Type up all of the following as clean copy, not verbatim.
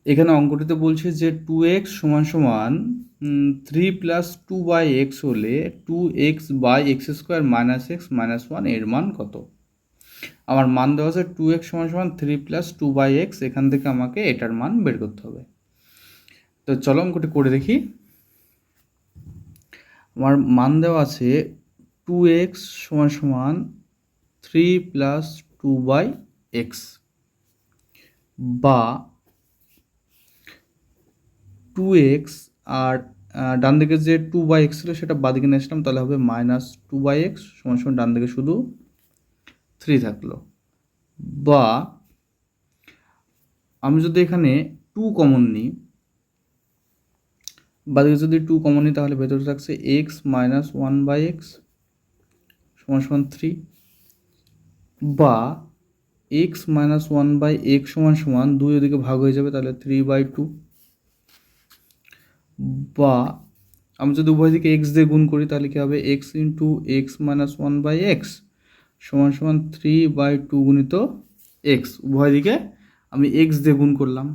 এখানে অঙ্কটিতে বলছে যে 2x সমান সমান 3 প্লাস 2/x হলে 2x/x² - x - 1 এর মান কত? আমার মান দেওয়া আছে 2x সমান সমান 3 প্লাস 2/x, এখান থেকে আমাকে এটার মান বের করতে হবে। তো চলো অঙ্কটি করে দেখি। আমার মান দেওয়া আছে 2x সমান সমান 3 প্লাস 2/x বা 2x আর ডান দিকে যে 2/x ছিল সেটা বাদিকে নিয়ে আসলাম, তাহলে হবে -2/x সমান সমান ডান দিকে শুধু 3 থাকলো। বা আমি যদি এখানে 2 কমন নিই, বাদিকে যদি 2 কমন নিই তাহলে ভেতরে থাকছে x - 1/x সমান সমান 3, বা x - 1/x সমান সমান 2 ওদিকে ভাগ হয়ে যাবে, তাহলে 3/2, বা আমি যদি উভয় দিকে x দিয়ে গুণ করি তাহলে কি হবে x ইন্টু x - 1/x সমান সমান 3/2 গুণিত x, উভয় দিকে আমি x দিয়ে গুণ করলাম,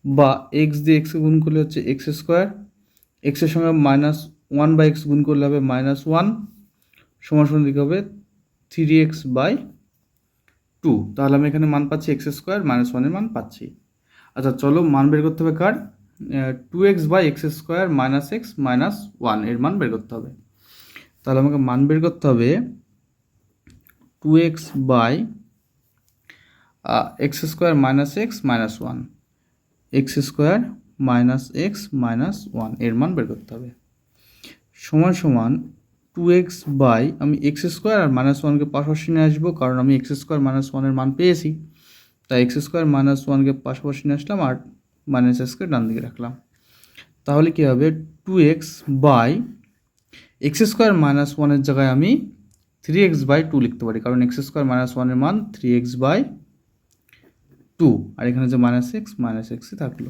বা x দিয়ে x গুণ করলে হচ্ছে x², x এর সঙ্গে -1/x গুণ করলে হবে -1 সমান সমান দিকে হবে 3x/2। তাহলে আমি এখানে মান পাচ্ছি x² - 1 এর মান পাচ্ছি। আচ্ছা চলো মান বের করতে হবে কার? 2x/x² - x - 1 এর মান বের করতে হবে। তাহলে আমাকে মান বের করতে হবে 2x/x² - x - 1, x² - x - 1 এর মান বের করতে হবে, সমান সমান 2x বাই আমি x² আর -1কে পাশাপাশি নিয়ে আসবো, কারণ আমি x² - 1 এর মান পেয়েছি, তাই x² - 1কে পাশাপাশি নিয়ে আসলাম আর -x-কে ডান দিকে রাখলাম। তাহলে কী হবে 2x বাই x² - 1 এর জায়গায় আমি 3x/2 লিখতে পারি, কারণ x² - 1 এর মান 3x/2, আর এখানে যে -x -xই থাকলো,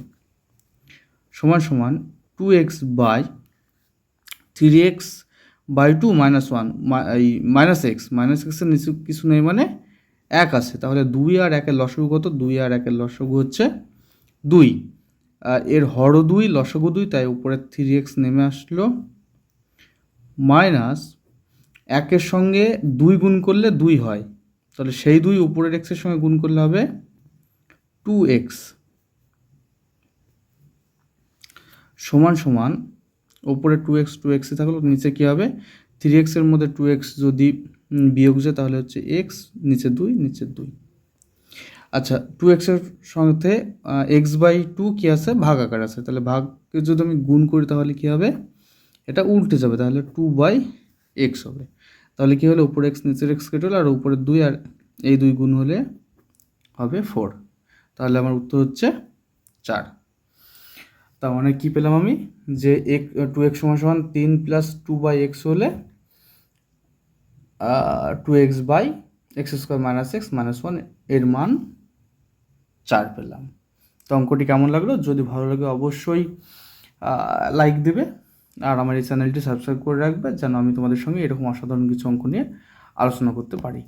সমান সমান 2x বাই 3x/2 - 1 এই -x এর নিচে কিছু নেই মানে 1 আছে, তাহলে 2 আর 1-এর লসাগু কত? 2 আর 1-এর লসাগু হচ্ছে 2, এর হরও 2, লসাগু 2, তাই উপরে 3x নেমে আসলো, মাইনাস 1-এর সঙ্গে 2 গুণ করলে 2 হয়, তাহলে সেই 2 উপরের x-এর সঙ্গে গুণ করলে হবে 2x, সমান সমান উপরে 2xই থাকলো, নিচে কী হবে 3x এর মধ্যে 2x যদি বিয়োগ যায় তাহলে হচ্ছে x, নিচে 2 নিচে 2। আচ্ছা 2x এর সাথে x/2 কী আছে? ভাগ আকার আছে, তাহলে ভাগকে যদি আমি গুণ করি তাহলে কী হবে? এটা উল্টে যাবে, তাহলে 2/x হবে। তাহলে কী হলো উপরে x নিচের x কেটে হলো, আর উপরে 2 আর এই 2 গুণ হলে হবে 4, তাহলে আমার উত্তর হচ্ছে 4। তার মানে কী পেলাম আমি? যে 2x সমান সমান 3 প্লাস 2/x হলে 2x/x² - x - 1 এর মান 4 পেলাম। তো অঙ্কটি কেমন লাগলো? যদি ভালো লাগে অবশ্যই লাইক দেবে, আর আমার এই চ্যানেলটি সাবস্ক্রাইব করে রাখবে, যেন আমি তোমাদের সঙ্গে এরকম অসাধারণ কিছু অঙ্ক নিয়ে আলোচনা করতে পারি।